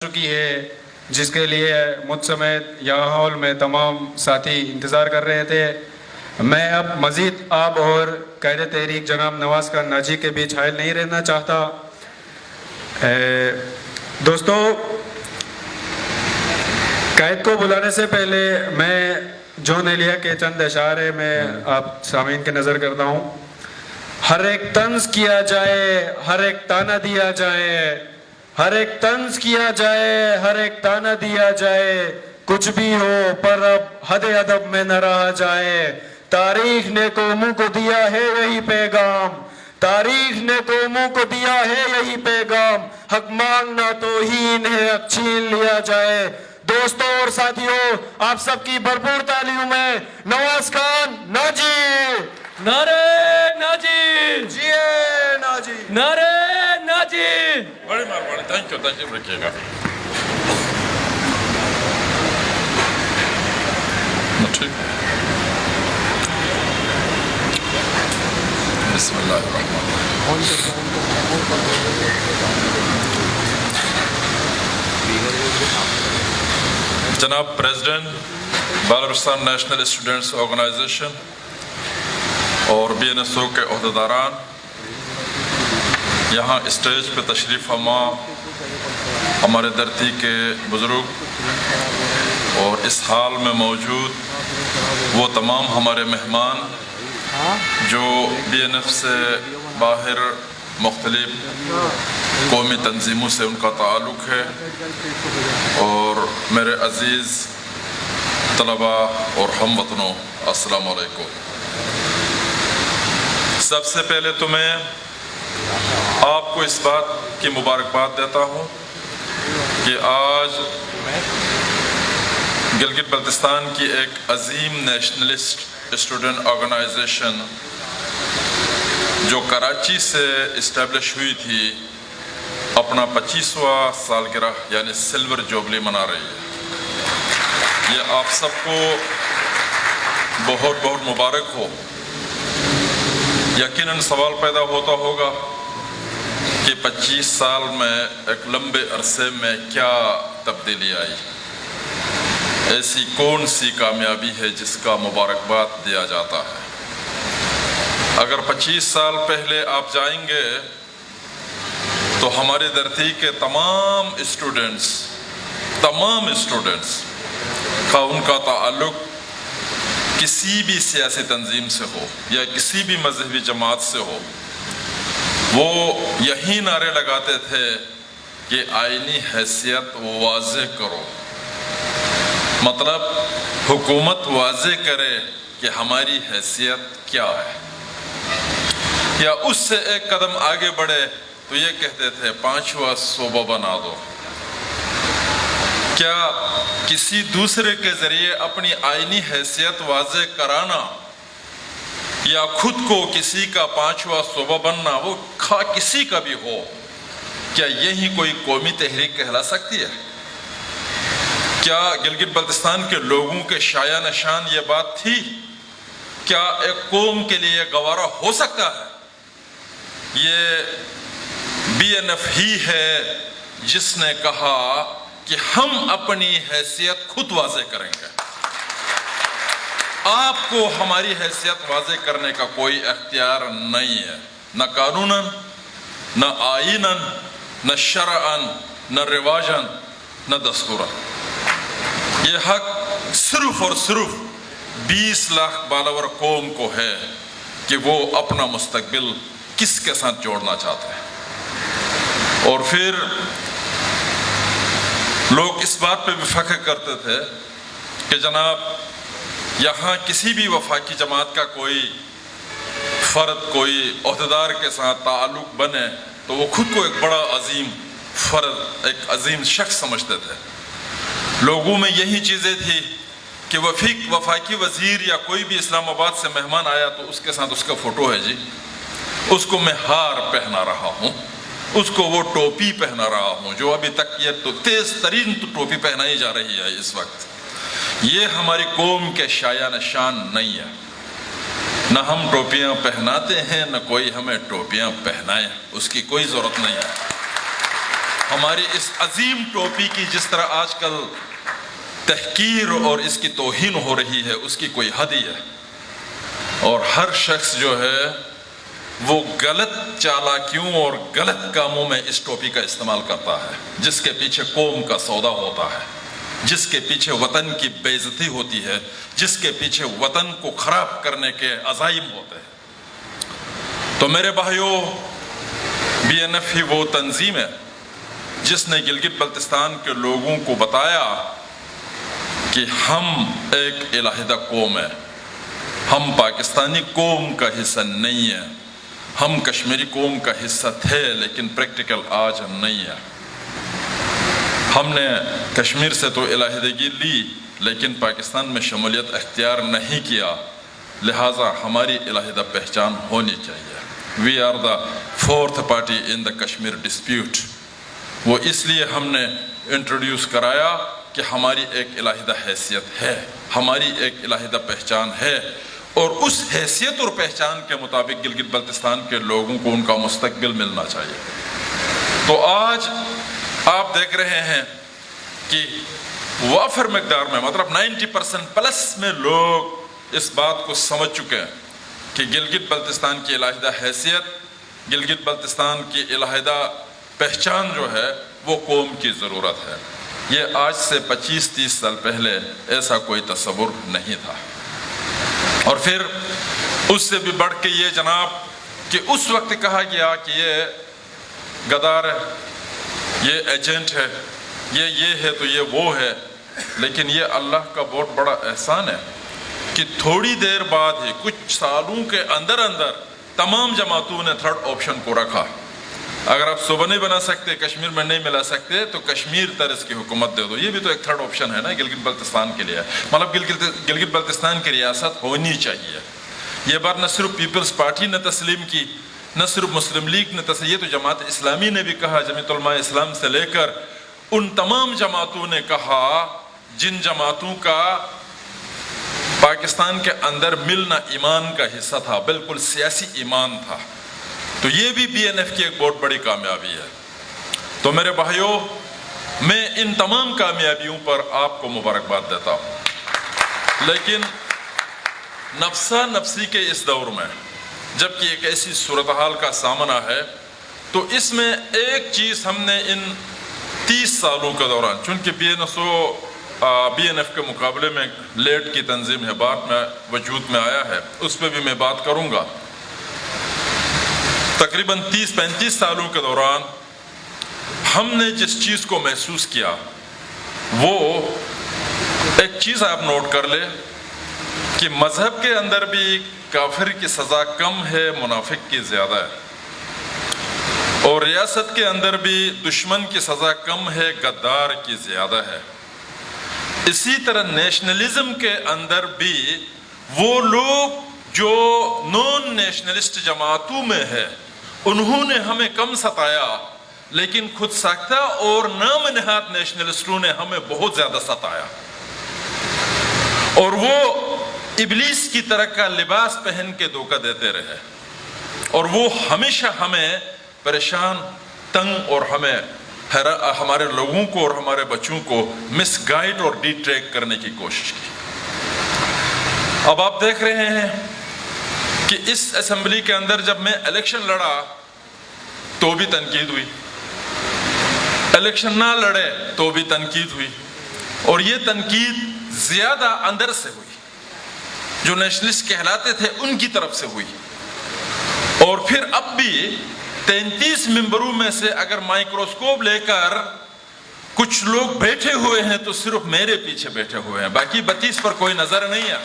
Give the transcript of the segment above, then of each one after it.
چکی ہے، جس کے لیے مجھ سمیت یہاں ہال میں تمام ساتھی انتظار کر رہے تھے۔ میں اب مزید آپ اور قائد تحریک جناب نواز خان ناجی کے بیچ حائل نہیں رہنا چاہتا۔ دوستو، قائد کو بلانے سے پہلے میں جون ایلیا کے چند اشعار میں آپ سامعین کے نظر کرتا ہوں۔ ہر ایک طنز کیا جائے، ہر ایک تانا دیا جائے، ہر ایک طنز کیا جائے، ہر ایک تانا دیا جائے، کچھ بھی ہو پر اب حد ادب میں نہ رہا جائے۔ تاریخ نے قوموں کو دیا ہے یہی پیغام، تاریخ نے قوموں کو دیا ہے یہی پیغام، حق مانگنا توہین ہے، حق چھین لیا جائے۔ دوستوں اور ساتھیوں، آپ سب کی بھرپور تعلیموں میں نواز خان ناجی، نعرے ناجی، جیے ناجی، نعرے ناجی۔ بڑی مہربانی، تھینک یو، تشریف رکھیے گا۔ ٹھیک، بسم اللہ الرحمن الرحیم۔ جناب president Balochistan national students organization اور بی این ایس او کے عہدیداران، یہاں اسٹیج پہ تشریف فرما ہمارے دھرتی کے بزرگ اور اس حال میں موجود وہ تمام ہمارے مہمان جو بی این ایف سے باہر مختلف قومی تنظیموں سے ان کا تعلق ہے، اور میرے عزیز طلباء اور ہم وطنوں، السلام علیکم۔ سب سے پہلے تو میں آپ کو اس بات کی مبارکباد دیتا ہوں کہ آج گلگت بلتستان کی ایک عظیم نیشنلسٹ اسٹوڈنٹ آرگنائزیشن جو کراچی سے اسٹیبلش ہوئی تھی، اپنا 25واں سالگرہ یعنی سلور جوبلی منا رہی ہے۔ یہ آپ سب کو بہت بہت مبارک ہو۔ یقیناً سوال پیدا ہوتا ہوگا کہ 25 سال میں ایک لمبے عرصے میں کیا تبدیلی آئی، ایسی کون سی کامیابی ہے جس کا مبارکباد دیا جاتا ہے۔ اگر 25 سال پہلے آپ جائیں گے تو ہماری دھرتی کے تمام اسٹوڈنٹس کا ان کا تعلق کسی بھی سیاسی تنظیم سے ہو یا کسی بھی مذہبی جماعت سے ہو، وہ یہی نعرے لگاتے تھے کہ آئینی حیثیت واضح کرو، مطلب حکومت واضح کرے کہ ہماری حیثیت کیا ہے، یا اس سے ایک قدم آگے بڑھے تو یہ کہتے تھے 5واں صوبہ بنا دو۔ کیا کسی دوسرے کے ذریعے اپنی آئینی حیثیت واضح کرانا یا خود کو کسی کا 5واں صوبہ بننا، وہ کسی کا بھی ہو، کیا یہی کوئی قومی تحریک کہلا سکتی ہے؟ کیا گلگت بلتستان کے لوگوں کے شایع نشان یہ بات تھی؟ کیا ایک قوم کے لیے گوارا ہو سکتا ہے؟ یہ بی این ایف ہی ہے جس نے کہا کہ ہم اپنی حیثیت خود واضح کریں گے۔ آپ کو ہماری حیثیت واضح کرنے کا کوئی اختیار نہیں ہے، نہ قانوناً، نہ آئیناً، نہ شرعاً، نہ رواجاً، نہ دستوراً۔ یہ حق صرف اور صرف 20 لاکھ بالاور قوم کو ہے کہ وہ اپنا مستقبل کس کے ساتھ جوڑنا چاہتے ہیں۔ اور پھر لوگ اس بات پہ بھی فخر کرتے تھے کہ جناب یہاں کسی بھی وفاقی جماعت کا کوئی فرد کوئی عہدیدار کے ساتھ تعلق بنے تو وہ خود کو ایک بڑا عظیم فرد، ایک عظیم شخص سمجھتے تھے۔ لوگوں میں یہی چیزیں تھی کہ وفاقی وزیر یا کوئی بھی اسلام آباد سے مہمان آیا تو اس کے ساتھ اس کا فوٹو ہے، جی اس کو میں ہار پہنا رہا ہوں، اس کو وہ ٹوپی پہنا رہا ہوں، جو ابھی تک یہ تو تیز ترین ٹوپی پہنائی جا رہی ہے اس وقت۔ یہ ہماری قوم کے شایع نشان نہیں ہے، نہ ہم ٹوپیاں پہناتے ہیں، نہ کوئی ہمیں ٹوپیاں پہنائے، اس کی کوئی ضرورت نہیں ہے۔ ہماری اس عظیم ٹوپی کی جس طرح آج کل تحقیر اور اس کی توہین ہو رہی ہے اس کی کوئی حد ہی ہے. اور ہر شخص جو ہے وہ غلط چالاکیوں اور غلط کاموں میں اس ٹوپی کا استعمال کرتا ہے, جس کے پیچھے قوم کا سودا ہوتا ہے, جس کے پیچھے وطن کی بے عزتی ہوتی ہے, جس کے پیچھے وطن کو خراب کرنے کے عزائم ہوتے ہیں. تو میرے بھائیوں, بی این ایف ہی وہ تنظیم ہے جس نے گلگت بلتستان کے لوگوں کو بتایا کہ ہم ایک علیحدہ قوم ہے, ہم پاکستانی قوم کا حصہ نہیں ہیں. ہم کشمیری قوم کا حصہ تھے لیکن پریکٹیکل آج نہیں ہے. ہم نے کشمیر سے تو علیحدگی لی لیکن پاکستان میں شمولیت اختیار نہیں کیا, لہٰذا ہماری علیحدہ پہچان ہونی چاہیے. We are the fourth party in the Kashmir dispute. وہ اس لیے ہم نے انٹروڈیوس کرایا کہ ہماری ایک علیحدہ حیثیت ہے, ہماری ایک علیحدہ پہچان ہے, اور اس حیثیت اور پہچان کے مطابق گلگت بلتستان کے لوگوں کو ان کا مستقبل ملنا چاہیے. تو آج آپ دیکھ رہے ہیں کہ وافر مقدار میں, مطلب 90% پلس میں لوگ اس بات کو سمجھ چکے ہیں کہ گلگت بلتستان کی علیحدہ حیثیت, گلگت بلتستان کی علیحدہ پہچان جو ہے وہ قوم کی ضرورت ہے. یہ آج سے 25-30 سال پہلے ایسا کوئی تصور نہیں تھا. اور پھر اس سے بھی بڑھ کے یہ جناب کہ اس وقت کہا گیا کہ یہ غدار ہے, یہ ایجنٹ ہے, یہ ہے تو یہ وہ ہے. لیکن یہ اللہ کا بہت بڑا احسان ہے کہ تھوڑی دیر بعد ہی, کچھ سالوں کے اندر اندر تمام جماعتوں نے تھرڈ آپشن کو رکھا. اگر آپ صوبہ نہیں بنا سکتے, کشمیر میں نہیں ملا سکتے, تو کشمیر طرز کی حکومت دے دو. یہ بھی تو ایک تھرڈ آپشن ہے نا گلگت بلتستان کے لیے. مطلب گلگت بلتستان کی ریاست ہونی چاہیے. یہ بات نہ صرف پیپلز پارٹی نے تسلیم کی, نہ صرف مسلم لیگ نے تسلیم, یہ تو جماعت اسلامی نے بھی کہا, جمعیت علماء اسلام سے لے کر ان تمام جماعتوں نے کہا جن جماعتوں کا پاکستان کے اندر ملنا ایمان کا حصہ تھا, بالکل سیاسی ایمان تھا. تو یہ بھی بی این ایف کی ایک بہت بڑی کامیابی ہے. تو میرے بھائیوں, میں ان تمام کامیابیوں پر آپ کو مبارکباد دیتا ہوں. لیکن نفسا نفسی کے اس دور میں جبکہ ایک ایسی صورتحال کا سامنا ہے, تو اس میں ایک چیز ہم نے ان 30 سالوں کے دوران, چونکہ بی این ایف کے مقابلے میں لیٹ کی تنظیم ہے, بعد میں وجود میں آیا ہے, اس پہ بھی میں بات کروں گا. تقریباً 30-35 سالوں کے دوران ہم نے جس چیز کو محسوس کیا وہ ایک چیز آپ نوٹ کر لیں کہ مذہب کے اندر بھی کافر کی سزا کم ہے, منافق کی زیادہ ہے, اور ریاست کے اندر بھی دشمن کی سزا کم ہے, غدار کی زیادہ ہے. اسی طرح نیشنلزم کے اندر بھی وہ لوگ جو نون نیشنلسٹ جماعتوں میں ہے انہوں نے ہمیں کم ستایا, لیکن خود ساختہ اور نام نہاد نیشنلسٹوں نے ہمیں بہت زیادہ ستایا. اور وہ ابلیس کی طرح کا لباس پہن کے دھوکہ دیتے رہے, اور وہ ہمیشہ ہمیں پریشان, تنگ اور ہمارے لوگوں کو اور ہمارے بچوں کو مس گائیڈ اور ڈی ٹریک کرنے کی کوشش کی. اب آپ دیکھ رہے ہیں کہ اس اسمبلی کے اندر جب میں الیکشن لڑا تو بھی تنقید ہوئی, الیکشن نہ لڑے تو بھی تنقید ہوئی, اور یہ تنقید زیادہ اندر سے ہوئی, جو نیشنلسٹ کہلاتے تھے ان کی طرف سے ہوئی. اور پھر اب بھی 33 ممبروں میں سے اگر مائکروسکوپ لے کر کچھ لوگ بیٹھے ہوئے ہیں تو صرف میرے پیچھے بیٹھے ہوئے ہیں, باقی 32 پر کوئی نظر نہیں ہے.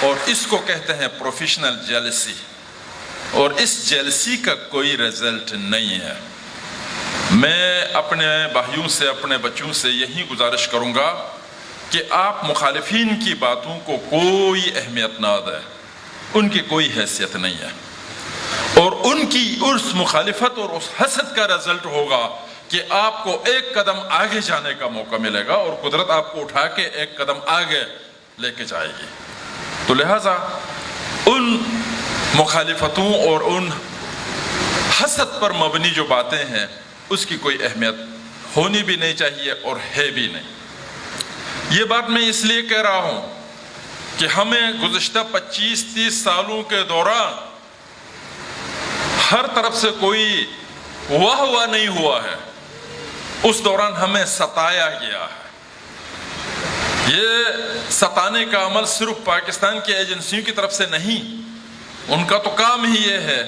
اور اس کو کہتے ہیں پروفیشنل جیلسی, اور اس جیلسی کا کوئی رزلٹ نہیں ہے. میں اپنے بھائیوں سے, اپنے بچوں سے یہی گزارش کروں گا کہ آپ مخالفین کی باتوں کو کوئی اہمیت نہ دیں, ان کی کوئی حیثیت نہیں ہے, اور ان کی اس مخالفت اور اس حسد کا رزلٹ ہوگا کہ آپ کو ایک قدم آگے جانے کا موقع ملے گا, اور قدرت آپ کو اٹھا کے ایک قدم آگے لے کے جائے گی. تو لہٰذا ان مخالفتوں اور ان حسد پر مبنی جو باتیں ہیں اس کی کوئی اہمیت ہونی بھی نہیں چاہیے اور ہے بھی نہیں۔ یہ بات میں اس لیے کہہ رہا ہوں کہ ہمیں گزشتہ 25-30 سالوں کے دوران ہر طرف سے کوئی واہ نہیں ہوا ہے، اس دوران ہمیں ستایا گیا ہے۔ یہ ستانے کا عمل صرف پاکستان کی ایجنسیوں کی طرف سے نہیں، ان کا تو کام ہی یہ ہے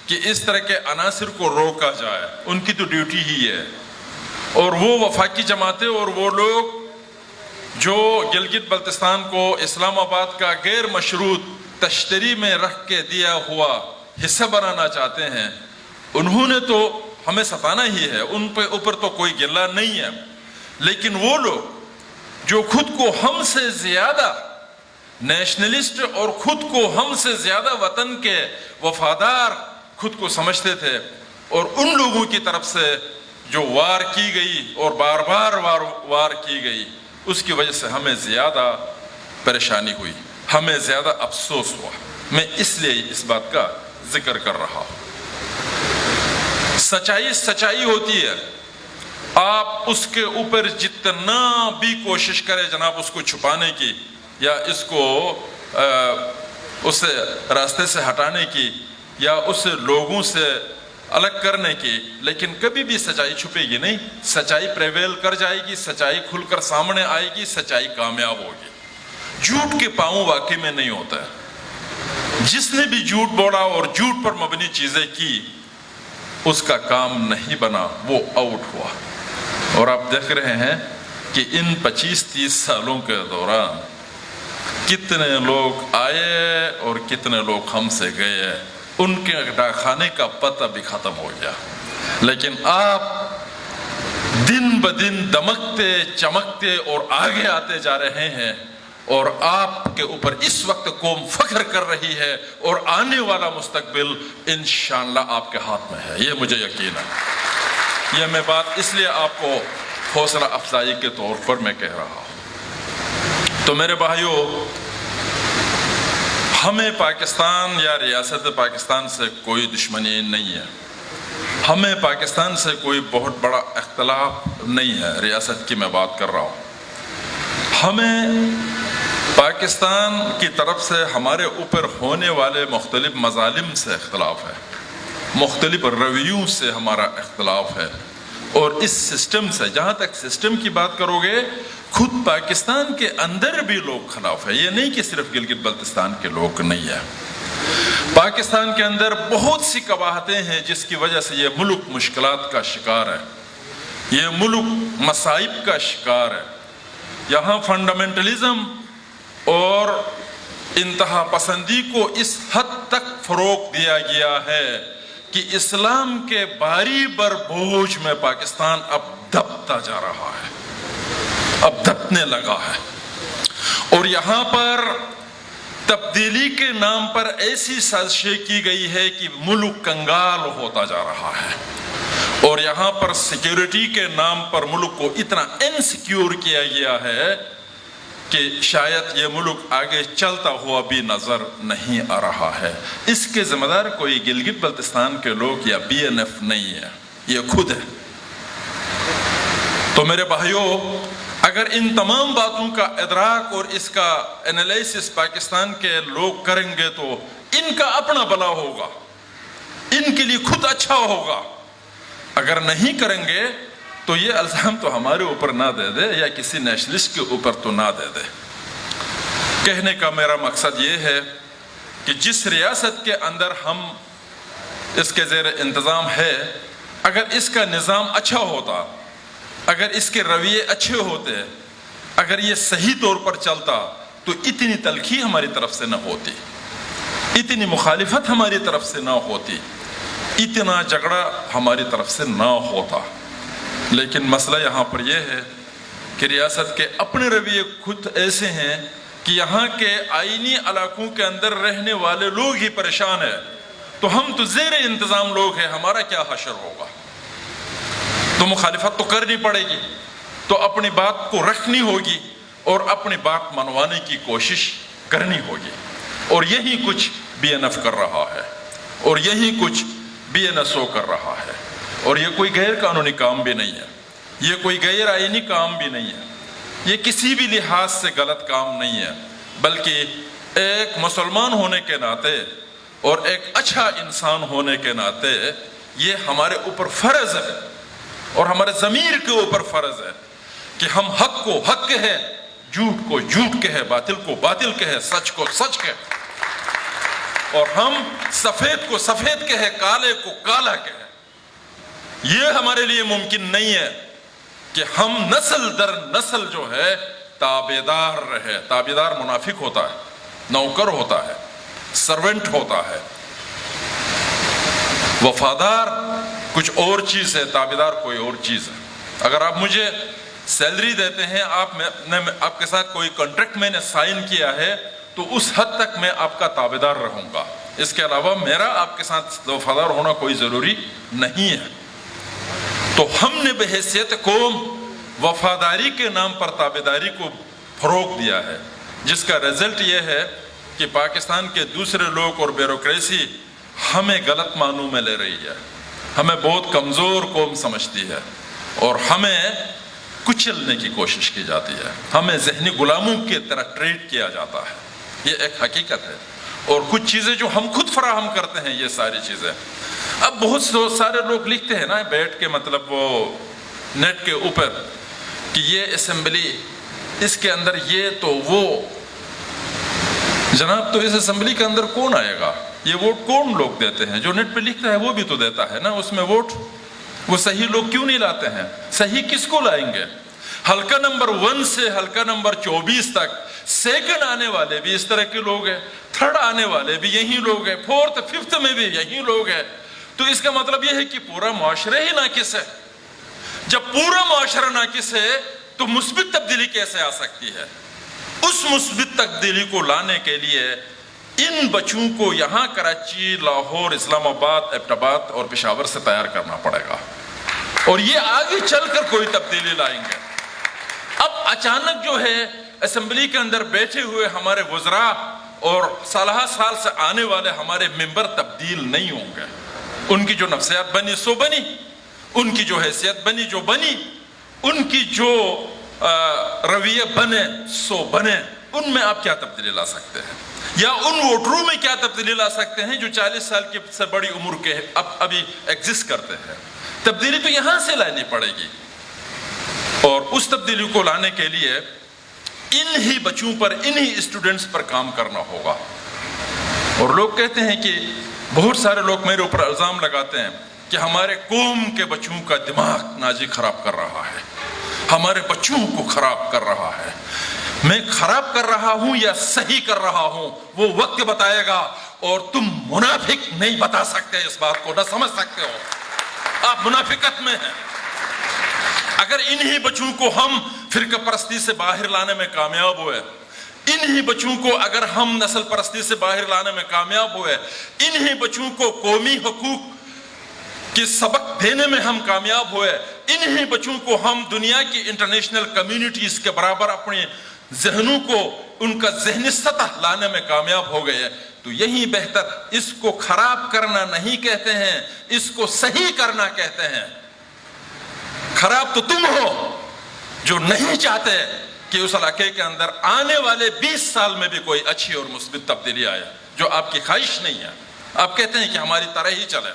کہ اس طرح کے عناصر کو روکا جائے، ان کی تو ڈیوٹی ہی ہے۔ اور وہ وفاقی جماعتیں اور وہ لوگ جو گلگت بلتستان کو اسلام آباد کا غیر مشروط تشتری میں رکھ کے دیا ہوا حصہ بنانا چاہتے ہیں، انہوں نے تو ہمیں ستانا ہی ہے، ان پہ اوپر تو کوئی گلہ نہیں ہے۔ لیکن وہ لوگ جو خود کو ہم سے زیادہ نیشنلسٹ اور خود کو ہم سے زیادہ وطن کے وفادار خود کو سمجھتے تھے، اور ان لوگوں کی طرف سے جو وار کی گئی اور بار بار وار کی گئی، اس کی وجہ سے ہمیں زیادہ پریشانی ہوئی، ہمیں زیادہ افسوس ہوا۔ میں اس لیے اس بات کا ذکر کر رہا ہوں۔ سچائی سچائی ہوتی ہے، آپ اس کے اوپر جتنا بھی کوشش کریں جناب اس کو چھپانے کی یا اس کو اس راستے سے ہٹانے کی یا اس لوگوں سے الگ کرنے کی، لیکن کبھی بھی سچائی چھپے گی نہیں۔ سچائی پریویل کر جائے گی، سچائی کھل کر سامنے آئے گی، سچائی کامیاب ہوگی۔ جھوٹ کے پاؤں واقعی میں نہیں ہوتا ہے۔ جس نے بھی جھوٹ بولا اور جھوٹ پر مبنی چیزیں کی، اس کا کام نہیں بنا، وہ آؤٹ ہوا۔ اور آپ دیکھ رہے ہیں کہ ان 25-30 سالوں کے دوران کتنے لوگ آئے اور کتنے لوگ ہم سے گئے، ان کے ڈاکخانے کا پتہ بھی ختم ہو گیا۔ لیکن آپ دن بدن دمکتے چمکتے اور آگے آتے جا رہے ہیں، اور آپ کے اوپر اس وقت قوم فخر کر رہی ہے، اور آنے والا مستقبل انشاءاللہ آپ کے ہاتھ میں ہے، یہ مجھے یقین ہے۔ یہ میں بات اس لیے آپ کو حوصلہ افزائی کے طور پر میں کہہ رہا ہوں۔ تو میرے بھائیوں، ہمیں پاکستان یا ریاست پاکستان سے کوئی دشمنی نہیں ہے، ہمیں پاکستان سے کوئی بہت بڑا اختلاف نہیں ہے، ریاست کی میں بات کر رہا ہوں۔ ہمیں پاکستان کی طرف سے ہمارے اوپر ہونے والے مختلف مظالم سے اختلاف ہے، مختلف رویوں سے ہمارا اختلاف ہے، اور اس سسٹم سے، جہاں تک سسٹم کی بات کرو گے، خود پاکستان کے اندر بھی لوگ خلاف ہے۔ یہ نہیں کہ صرف گلگت بلتستان کے لوگ نہیں ہیں، پاکستان کے اندر بہت سی قباحتیں ہیں جس کی وجہ سے یہ ملک مشکلات کا شکار ہے، یہ ملک مصائب کا شکار ہے۔ یہاں فنڈامنٹلزم اور انتہا پسندی کو اس حد تک فروغ دیا گیا ہے کہ اسلام کے باری بر بوجھ میں پاکستان اب دبتا جا رہا ہے، اب دبنے لگا ہے۔ اور یہاں پر تبدیلی کے نام پر ایسی سازشیں کی گئی ہے کہ ملک کنگال ہوتا جا رہا ہے، اور یہاں پر سیکیورٹی کے نام پر ملک کو اتنا انسیکیور کیا گیا ہے کہ شاید یہ ملک آگے چلتا ہوا بھی نظر نہیں آ رہا ہے۔ اس کے ذمہ دار کوئی گلگت بلتستان کے لوگ یا BNF نہیں ہے، یہ خود ہے۔ تو میرے بھائیوں، اگر ان تمام باتوں کا ادراک اور اس کا انالیسس پاکستان کے لوگ کریں گے تو ان کا اپنا بھلا ہوگا، ان کے لیے خود اچھا ہوگا۔ اگر نہیں کریں گے تو یہ الزام تو ہمارے اوپر نہ دے دے یا کسی نیشنلسٹ کے اوپر تو نہ دے دے۔ کہنے کا میرا مقصد یہ ہے کہ جس ریاست کے اندر ہم اس کے زیر انتظام ہے، اگر اس کا نظام اچھا ہوتا، اگر اس کے رویے اچھے ہوتے، اگر یہ صحیح طور پر چلتا، تو اتنی تلخی ہماری طرف سے نہ ہوتی، اتنی مخالفت ہماری طرف سے نہ ہوتی، اتنا جھگڑا ہماری طرف سے نہ ہوتا۔ لیکن مسئلہ یہاں پر یہ ہے کہ ریاست کے اپنے رویے خود ایسے ہیں کہ یہاں کے آئینی علاقوں کے اندر رہنے والے لوگ ہی پریشان ہیں، تو ہم تو زیر انتظام لوگ ہیں، ہمارا کیا حشر ہوگا؟ تو مخالفت تو کرنی پڑے گی، تو اپنی بات کو رکھنی ہوگی اور اپنی بات منوانے کی کوشش کرنی ہوگی۔ اور یہی کچھ BNF کر رہا ہے، اور یہی کچھ BNSO کر رہا ہے۔ اور یہ کوئی غیر قانونی کام بھی نہیں ہے, یہ کوئی غیر آئینی کام بھی نہیں ہے, یہ کسی بھی لحاظ سے غلط کام نہیں ہے, بلکہ ایک مسلمان ہونے کے ناطے اور ایک اچھا انسان ہونے کے ناطے یہ ہمارے اوپر فرض ہے اور ہمارے ضمیر کے اوپر فرض ہے کہ ہم حق کو حق کہے, جھوٹ کو جھوٹ کہے, باطل کو باطل کہے, سچ کو سچ کہے, اور ہم سفید کو سفید کہے, کالے کو کالا کہے. یہ ہمارے لیے ممکن نہیں ہے کہ ہم نسل در نسل جو ہے تابعدار رہے. تابعدار منافق ہوتا ہے, نوکر ہوتا ہے, سرونٹ ہوتا ہے. وفادار کچھ اور چیز ہے, تابعدار کوئی اور چیز ہے. اگر آپ مجھے سیلری دیتے ہیں, آپ کے ساتھ کوئی کانٹریکٹ میں نے سائن کیا ہے, تو اس حد تک میں آپ کا تابعدار رہوں گا. اس کے علاوہ میرا آپ کے ساتھ وفادار ہونا کوئی ضروری نہیں ہے. تو ہم نے بحیثیت قوم وفاداری کے نام پر تابعداری کو فروغ دیا ہے, جس کا رزلٹ یہ ہے کہ پاکستان کے دوسرے لوگ اور بیوروکریسی ہمیں غلط معنوں میں لے رہی ہے, ہمیں بہت کمزور قوم سمجھتی ہے اور ہمیں کچلنے کی کوشش کی جاتی ہے, ہمیں ذہنی غلاموں کی طرح ٹریٹ کیا جاتا ہے. یہ ایک حقیقت ہے. اور کچھ چیزیں جو ہم خود فراہم کرتے ہیں, یہ ساری چیزیں اب بہت سارے لوگ لکھتے ہیں نا بیٹھ کے, مطلب وہ نیٹ کے اوپر, کہ یہ اسمبلی اس کے اندر یہ تو وہ. جناب, تو اس اسمبلی کے اندر کون آئے گا؟ یہ ووٹ کون لوگ دیتے ہیں؟ جو نیٹ پہ لکھتا ہے وہ بھی تو دیتا ہے نا اس میں ووٹ. وہ صحیح لوگ کیوں نہیں لاتے ہیں؟ صحیح کس کو لائیں گے؟ حلقہ نمبر 1 سے حلقہ نمبر 24 تک سیکنڈ آنے والے بھی اس طرح کے لوگ ہیں, تھرڈ آنے والے بھی یہی لوگ ہیں, 4th 5th میں بھی یہی لوگ ہیں. تو اس کا مطلب یہ ہے کہ پورا معاشرہ ہی ناقص ہے. جب پورا معاشرہ ناقص ہے تو مثبت تبدیلی کیسے آ سکتی ہے؟ اس مثبت تبدیلی کو لانے کے لیے ان بچوں کو یہاں کراچی, لاہور, اسلام آباد, ایبٹ آباد اور پشاور سے تیار کرنا پڑے گا, اور یہ آگے چل کر کوئی تبدیلی لائیں گے. اب اچانک جو ہے اسمبلی کے اندر بیٹھے ہوئے ہمارے وزراء اور سالہ سال سے آنے والے ہمارے ممبر تبدیل نہیں ہوں گے. ان کی جو نفسیات بنی سو بنی, ان کی جو حیثیت بنی جو بنی, ان کی جو رویے بنے سو بنے. ان میں آپ کیا تبدیلی لا سکتے ہیں؟ یا ان ووٹروں میں کیا تبدیلی لا سکتے ہیں جو 40 سال کی سے بڑی عمر کے ابھی ایگزسٹ کرتے ہیں؟ تبدیلی تو یہاں سے لانی پڑے گی, اور اس تبدیلی کو لانے کے لیے انہی بچوں پر, انہی اسٹوڈنٹس پر کام کرنا ہوگا. اور لوگ کہتے ہیں کہ بہت سارے لوگ میرے اوپر الزام لگاتے ہیں کہ ہمارے قوم کے بچوں کا دماغ ناجی خراب کر رہا ہے, ہمارے بچوں کو خراب کر رہا ہے. میں خراب کر رہا ہوں یا صحیح کر رہا ہوں وہ وقت بتائے گا, اور تم منافق نہیں بتا سکتے اس بات کو, نہ سمجھ سکتے ہو, آپ منافقت میں ہیں. اگر انہی بچوں کو ہم فرقہ پرستی سے باہر لانے میں کامیاب ہوئے, انہی بچوں کو اگر ہم نسل پرستی سے باہر لانے میں کامیاب ہوئے, انہی بچوں کو قومی حقوق کی سبق دینے میں ہم کامیاب ہوئے, انہی بچوں کو ہم دنیا کی انٹرنیشنل کمیونٹیز کے برابر اپنے ذہنوں کو, ان کا ذہنی سطح لانے میں کامیاب ہو گئے, تو یہی بہتر. اس کو خراب کرنا نہیں کہتے ہیں, اس کو صحیح کرنا کہتے ہیں. خراب تو تم ہو جو نہیں چاہتے کہ اس علاقے کے اندر آنے والے 20 سال میں بھی کوئی اچھی اور مثبت تبدیلی آئے, جو آپ کی خواہش نہیں ہے. آپ کہتے ہیں کہ ہماری طرح ہی چلے,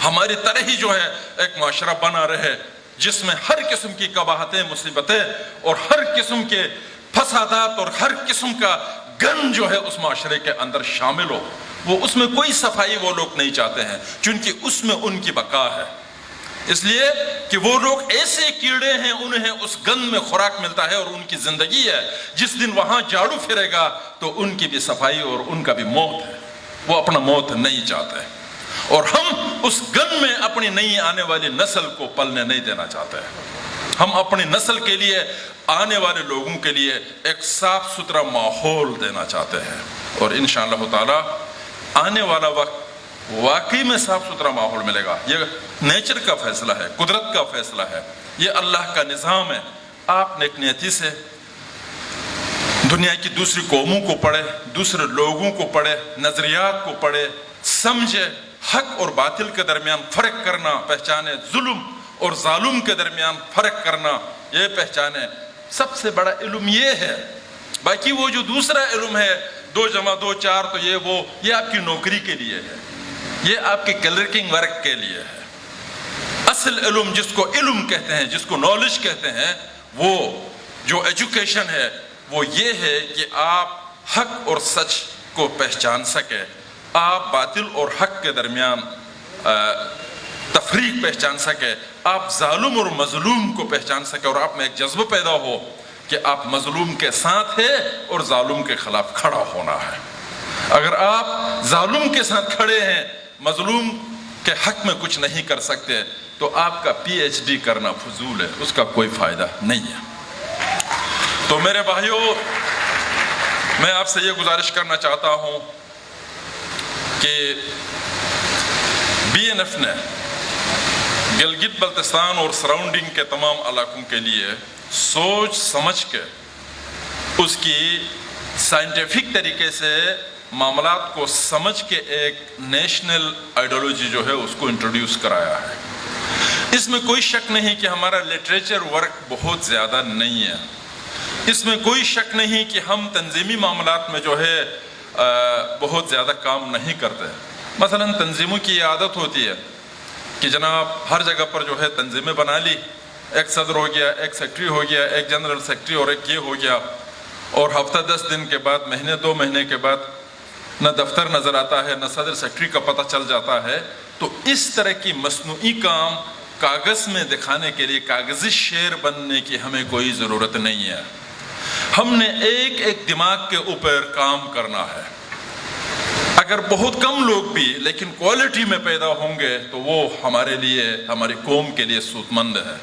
ہماری طرح ہی جو ہے ایک معاشرہ بنا رہے جس میں ہر قسم کی قباحتیں, مصیبتیں اور ہر قسم کے فسادات اور ہر قسم کا گن جو ہے اس معاشرے کے اندر شامل ہو. وہ اس میں کوئی صفائی وہ لوگ نہیں چاہتے ہیں, چونکہ اس میں ان کی بقا ہے. اس لیے کہ وہ لوگ ایسے کیڑے ہیں, انہیں اس گند میں خوراک ملتا ہے اور ان کی زندگی ہے. جس دن وہاں جھاڑو پھرے گا تو ان کی بھی صفائی اور ان کا بھی موت ہے. وہ اپنا موت نہیں چاہتے, اور ہم اس گند میں اپنی نئی آنے والی نسل کو پلنے نہیں دینا چاہتے. ہم اپنی نسل کے لیے, آنے والے لوگوں کے لیے ایک صاف ستھرا ماحول دینا چاہتے ہیں, اور انشاءاللہ تعالی آنے والا وقت واقعی میں صاف ستھرا ماحول ملے گا. یہ نیچر کا فیصلہ ہے, قدرت کا فیصلہ ہے, یہ اللہ کا نظام ہے. آپ نیک نیتی سے دنیا کی دوسری قوموں کو پڑھے, دوسرے لوگوں کو پڑھے, نظریات کو پڑھے, سمجھے, حق اور باطل کے درمیان فرق کرنا پہچانے, ظلم اور ظالم کے درمیان فرق کرنا یہ پہچانے. سب سے بڑا علم یہ ہے. باقی وہ جو دوسرا علم ہے 2 + 2 4 تو یہ آپ کی نوکری کے لیے ہے, یہ آپ کے کلرکنگ ورک کے لیے ہے. اصل علم جس کو علم کہتے ہیں, جس کو نالج کہتے ہیں, وہ جو ایجوکیشن ہے وہ یہ ہے کہ آپ حق اور سچ کو پہچان سکے, آپ باطل اور حق کے درمیان تفریق پہچان سکے, آپ ظالم اور مظلوم کو پہچان سکے, اور آپ میں ایک جذبہ پیدا ہو کہ آپ مظلوم کے ساتھ ہیں اور ظالم کے خلاف کھڑا ہونا ہے. اگر آپ ظالم کے ساتھ کھڑے ہیں, مظلوم کے حق میں کچھ نہیں کر سکتے, تو آپ کا PhD کرنا فضول ہے, اس کا کوئی فائدہ نہیں ہے. تو میرے بھائیوں, میں آپ سے یہ گزارش کرنا چاہتا ہوں کہ BNF نے گلگت بلتستان اور سراؤنڈنگ کے تمام علاقوں کے لیے سوچ سمجھ کے اس کی سائنٹیفک طریقے سے معاملات کو سمجھ کے ایک نیشنل آئیڈیالوجی جو ہے اس کو انٹروڈیوس کرایا ہے. اس میں کوئی شک نہیں کہ ہمارا لٹریچر ورک بہت زیادہ نہیں ہے, اس میں کوئی شک نہیں کہ ہم تنظیمی معاملات میں جو ہے بہت زیادہ کام نہیں کرتے. مثلا تنظیموں کی یہ عادت ہوتی ہے کہ جناب ہر جگہ پر جو ہے تنظیمیں بنا لی, ایک صدر ہو گیا, ایک سیکٹری ہو گیا, ایک جنرل سیکٹری اور ایک یہ ہو گیا, اور ہفتہ 10 دن کے بعد, مہینے 2 مہینے کے بعد نہ دفتر نظر آتا ہے, نہ صدر سیکٹری کا پتہ چل جاتا ہے. تو اس طرح کی مصنوعی کام کاغذ میں دکھانے کے لیے, کاغذی شعر بننے کی ہمیں کوئی ضرورت نہیں ہے. ہم نے ایک ایک دماغ کے اوپر کام کرنا ہے. اگر بہت کم لوگ بھی لیکن کوالٹی میں پیدا ہوں گے تو وہ ہمارے لیے, ہماری قوم کے لیے سود مند ہے.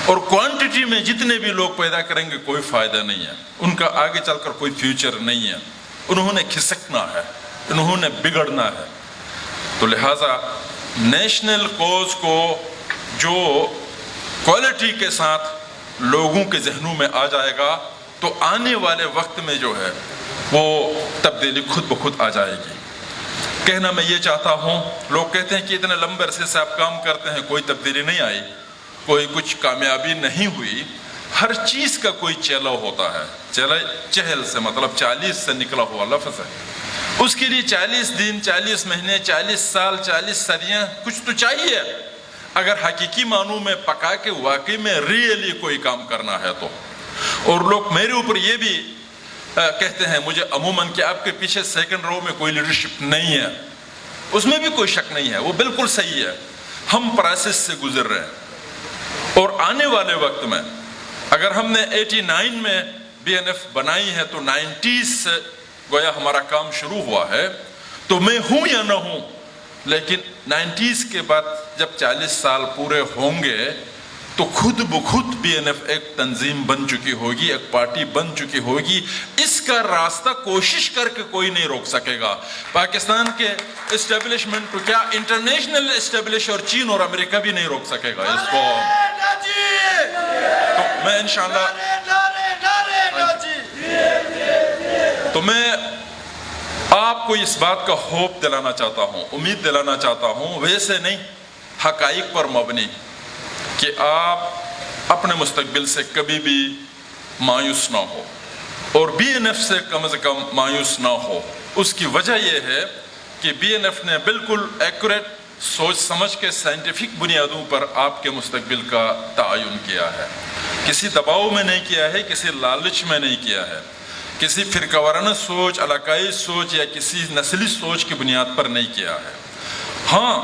اور کوانٹٹی میں جتنے بھی لوگ پیدا کریں گے کوئی فائدہ نہیں ہے, ان کا آگے چل کر کوئی فیوچر نہیں ہے. انہوں نے کھسکنا ہے, انہوں نے بگڑنا ہے. تو لہٰذا نیشنل کوز کو جو کوالٹی کے ساتھ لوگوں کے ذہنوں میں آ جائے گا تو آنے والے وقت میں جو ہے وہ تبدیلی خود بخود آ جائے گی. کہنا میں یہ چاہتا ہوں, لوگ کہتے ہیں کہ اتنے لمبے عرصے سے آپ کام کرتے ہیں, کوئی تبدیلی نہیں آئی, کوئی کچھ کامیابی نہیں ہوئی. ہر چیز کا کوئی چہل ہوتا ہے. چہل سے مطلب 40 سے نکلا ہوا لفظ ہے. اس کے لیے 40 دن, 40 مہینے, 40 سال, 40 صدیاں کچھ تو چاہیے اگر حقیقی معنوں میں پکا کے واقعی میں ریئلی کوئی کام کرنا ہے تو. اور لوگ میرے اوپر یہ بھی کہتے ہیں مجھے عموماً کہ آپ کے پیچھے سیکنڈ رو میں کوئی لیڈرشپ نہیں ہے. اس میں بھی کوئی شک نہیں ہے, وہ بالکل صحیح ہے. ہم پروسیس سے گزر رہے ہیں, اور آنے والے وقت میں اگر ہم نے 89 میں BNF بنائی ہے تو 90s سے گویا ہمارا کام شروع ہوا ہے. تو میں ہوں یا نہ ہوں, لیکن 90s کے بعد جب 40 سال پورے ہوں گے تو خود بخود BNF ایک تنظیم بن چکی ہوگی, ایک پارٹی بن چکی ہوگی. اس کا راستہ کوشش کر کے کوئی نہیں روک سکے گا. پاکستان کے اسٹیبلشمنٹ کو کیا انٹرنیشنل اسٹیبلش اور چین اور امریکہ بھی نہیں روک سکے گا اس کو. تو میں انشاءاللہ تو میں آپ کو اس بات کا ہوپ دلانا چاہتا ہوں, امید دلانا چاہتا ہوں, ویسے نہیں حقائق پر مبنی, کہ آپ اپنے مستقبل سے کبھی بھی مایوس نہ ہو, اور BNF سے کم مایوس نہ ہو. اس کی وجہ یہ ہے کہ BNF نے بالکل ایکوریٹ سوچ سمجھ کے سائنٹیفک بنیادوں پر آپ کے مستقبل کا تعین کیا ہے. کسی دباؤ میں نہیں کیا ہے, کسی لالچ میں نہیں کیا ہے, کسی فرقہ وارانہ سوچ, علاقائی سوچ یا کسی نسلی سوچ کی بنیاد پر نہیں کیا ہے. ہاں,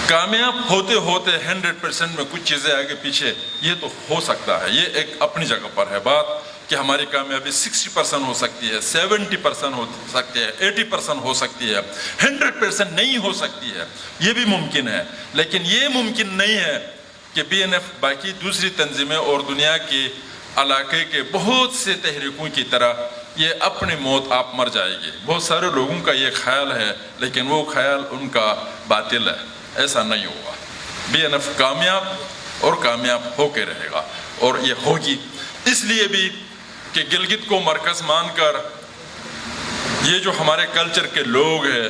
کامیاب ہوتے ہوتے 100% میں کچھ چیزیں آگے پیچھے یہ تو ہو سکتا ہے, یہ ایک اپنی جگہ پر ہے بات کہ ہماری کامیابی 60% ہو سکتی ہے, 70% ہو سکتی ہے, 80% ہو سکتی ہے, 100% نہیں ہو سکتی ہے, یہ بھی ممکن ہے. لیکن یہ ممکن نہیں ہے کہ BNF باقی دوسری تنظیمیں اور دنیا کی علاقے کے بہت سے تحریکوں کی طرح یہ اپنی موت آپ مر جائے گی. بہت سارے لوگوں کا یہ خیال ہے, لیکن وہ خیال ان کا باطل ہے. ایسا نہیں ہوگا. BNF کامیاب اور کامیاب ہو کے رہے گا, اور یہ ہوگی. اس لیے بھی کہ گلگت کو مرکز مان کر یہ جو ہمارے کلچر کے لوگ ہیں,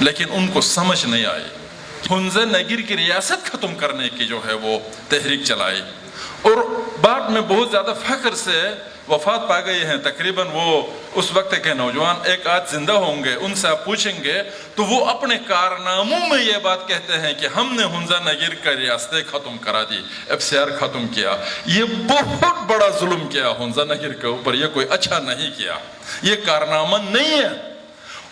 لیکن ان کو سمجھ نہیں آئی. حنظہ نگیر کی ریاست ختم کرنے کی جو ہے وہ تحریک چلائی, اور بعد میں بہت زیادہ فخر سے وفات پا گئے ہیں. تقریباً وہ اس وقت کے نوجوان ایک آدھ زندہ ہوں گے, ان سے آپ پوچھیں گے تو وہ اپنے کارناموں میں یہ بات کہتے ہیں کہ ہم نے حنظہ نگیر کا ریاستیں ختم کرا دی, FCR ختم کیا. یہ بہت بڑا ظلم کیا حنظہ نگیر کے اوپر, یہ کوئی اچھا نہیں کیا, یہ کارنامہ نہیں ہے.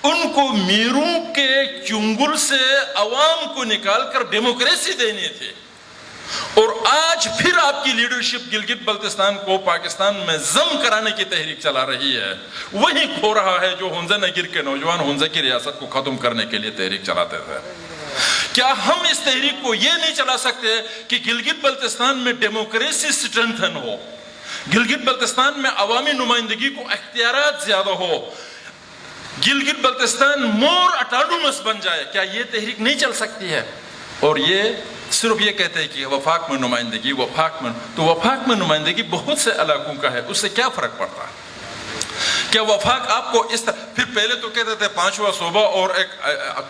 ان کو میروں کے چنگل سے عوام کو نکال کر ڈیموکریسی دینی تھی, اور آج پھر آپ کی لیڈرشپ گلگت بلتستان کو پاکستان میں ضم کرانے کی تحریک چلا رہی ہے. وہی کھو رہا ہے جو حنظہ نگیر کے نوجوان حنظہ کی ریاست کو ختم کرنے کے لیے تحریک چلاتے تھے. کیا ہم اس تحریک کو یہ نہیں چلا سکتے کہ گلگت بلتستان میں ڈیموکریسی سٹرنتھن ہو, گلگت بلتستان میں عوامی نمائندگی کو اختیارات زیادہ ہو, گلگت بلتستان مور اٹانومس بن جائے؟ کیا یہ تحریک نہیں چل سکتی ہے؟ اور یہ صرف یہ کہتے ہیں کہ وفاق میں نمائندگی, وفاق میں, تو وفاق میں نمائندگی بہت سے علاقوں کا ہے, اس سے کیا فرق پڑتا ہے؟ کیا وفاق آپ کو اس طرح, پھر پہلے تو کہتے تھے 5واں صوبہ اور ایک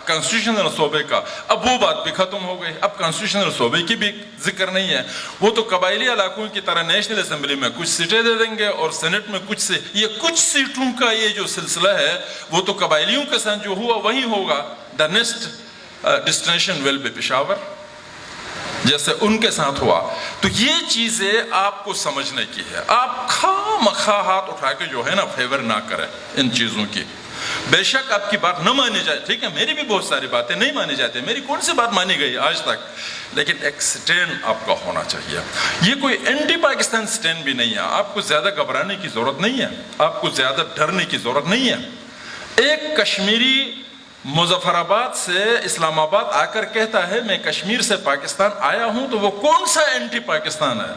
کانسٹیٹیوشنل صوبے کا, اب وہ بات بھی ختم ہو گئی, اب کانسٹیٹیوشنل صوبے کی بھی ذکر نہیں ہے. وہ تو قبائلی علاقوں کی طرح نیشنل اسمبلی میں کچھ سیٹیں دے دیں گے اور سینٹ میں کچھ سے, یہ کچھ سیٹوں کا یہ جو سلسلہ ہے وہ تو قبائلیوں کے ساتھ جو ہوا وہی ہوگا. The next destination will be Peshawar, جیسے ان کے ساتھ ہوا. تو یہ چیزیں آپ کو سمجھنے کی ہے. آپ خواہ ہاتھ اٹھا کے جو ہے نا فیور نہ کریں ان چیزوں کی. بے شک آپ کی بات نہ مانی جائے, ٹھیک ہے, میری بھی بہت ساری باتیں نہیں مانی جاتی, میری کون سی بات مانی گئی آج تک, لیکن ایک سٹینڈ آپ کا ہونا چاہیے. یہ کوئی اینٹی پاکستان سٹینڈ بھی نہیں ہے. آپ کو زیادہ گھبرانے کی ضرورت نہیں ہے, آپ کو زیادہ ڈرنے کی ضرورت نہیں ہے. ایک کشمیری مظفر آباد سے اسلام آباد آ کر کہتا ہے میں کشمیر سے پاکستان آیا ہوں, تو وہ کون سا اینٹی پاکستان ہے؟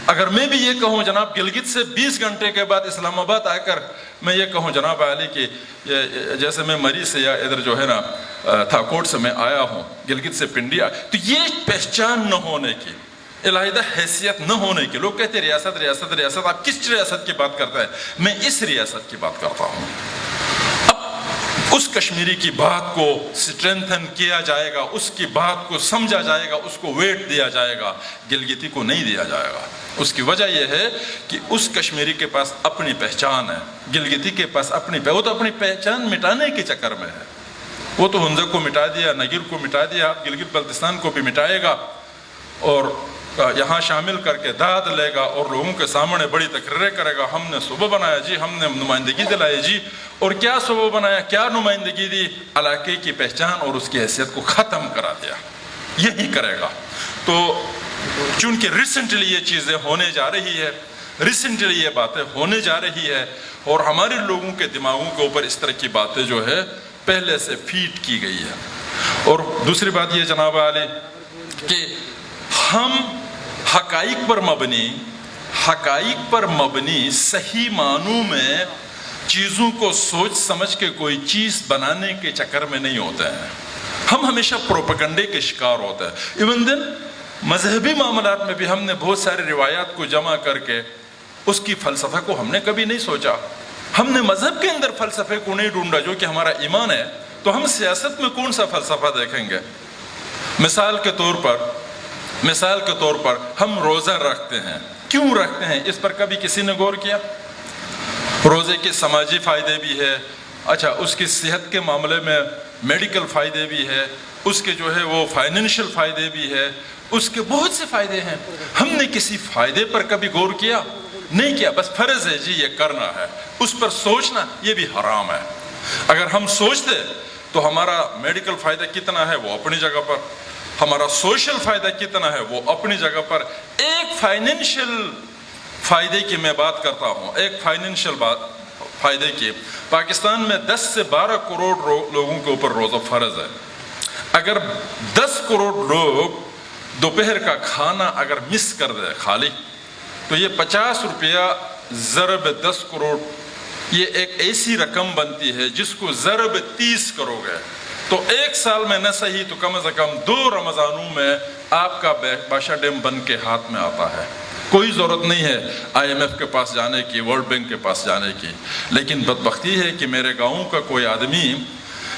اگر میں بھی یہ کہوں جناب گلگت سے 20 گھنٹے کے بعد اسلام آباد آ کر میں یہ کہوں جناب علی کہ جیسے میں مری سے یا ادھر جو ہے نا تھاکوٹ سے میں آیا ہوں, گلگت سے پنڈی تو یہ پہچان نہ ہونے کی, علیحدہ حیثیت نہ ہونے کی. لوگ کہتے ہیں ریاست ریاست ریاست, آپ کس ریاست کی بات کرتے ہیں؟ میں اس ریاست کی بات کرتا ہوں. اس کشمیری کی بات کو سٹرینتھن کیا جائے گا, اس کی بات کو سمجھا جائے گا, اس کو ویٹ دیا جائے گا, گلگتی کو نہیں دیا جائے گا. اس کی وجہ یہ ہے کہ اس کشمیری کے پاس اپنی پہچان ہے, گلگتی کے پاس اپنی وہ تو اپنی پہچان مٹانے کے چکر میں ہے. وہ تو حنظہ کو مٹا دیا, نگیر کو مٹا دیا, گلگت بلتستان کو بھی مٹائے گا اور یہاں شامل کر کے داد لے گا اور لوگوں کے سامنے بڑی تقریریں کرے گا, ہم نے صوبہ بنایا جی, ہم نے نمائندگی دلائی جی. اور کیا صوبہ بنایا, کیا نمائندگی دی؟ علاقے کی پہچان اور اس کی حیثیت کو ختم کرا دیا. یہی کرے گا. تو چونکہ ریسنٹلی یہ چیزیں ہونے جا رہی ہے, ریسنٹلی یہ باتیں ہونے جا رہی ہے, اور ہمارے لوگوں کے دماغوں کے اوپر اس طرح کی باتیں جو ہے پہلے سے فیڈ کی گئی ہے. اور دوسری بات یہ جناب علی کہ ہم حقائق پر مبنی صحیح معنوں میں چیزوں کو سوچ سمجھ کے کوئی چیز بنانے کے چکر میں نہیں ہوتے ہیں. ہم ہمیشہ پروپیگنڈے کے شکار ہوتے ہیں. ایون دن مذہبی معاملات میں بھی ہم نے بہت سارے روایات کو جمع کر کے اس کی فلسفہ کو ہم نے کبھی نہیں سوچا. ہم نے مذہب کے اندر فلسفے کو نہیں ڈھونڈا جو کہ ہمارا ایمان ہے, تو ہم سیاست میں کون سا فلسفہ دیکھیں گے؟ مثال کے طور پر ہم روزہ رکھتے ہیں, کیوں رکھتے ہیں اس پر کبھی کسی نے غور کیا؟ روزے کے سماجی فائدے بھی ہے, اچھا اس کی صحت کے معاملے میں میڈیکل فائدے بھی ہے, اس کے جو ہے وہ فائنینشیل فائدے بھی ہے, اس کے بہت سے فائدے ہیں. ہم نے کسی فائدے پر کبھی غور کیا؟ نہیں کیا. بس فرض ہے جی یہ کرنا ہے, اس پر سوچنا یہ بھی حرام ہے. اگر ہم سوچتے تو ہمارا میڈیکل فائدہ کتنا ہے وہ اپنی جگہ پر, ہمارا سوشل فائدہ کتنا ہے وہ اپنی جگہ پر. ایک فائنینشیل فائدے کی میں بات کرتا ہوں, ایک فائنینشیل فائدے کی. پاکستان میں 10 سے 12 کروڑ لوگوں کے اوپر روزہ فرض ہے. اگر 10 کروڑ لوگ دوپہر کا کھانا اگر مس کر دے خالی, تو یہ 50 روپیہ ضرب 10 کروڑ, یہ ایک ایسی رقم بنتی ہے جس کو ضرب 30 کرو گے تو ایک سال میں نہ صحیح تو کم از کم 2 رمضانوں میں آپ کا بادشاہ ڈیم بن کے ہاتھ میں آتا ہے. کوئی ضرورت نہیں ہے IMF کے پاس جانے کی, ورلڈ بینک کے پاس جانے کی. لیکن بدبختی ہے کہ میرے گاؤں کا کوئی آدمی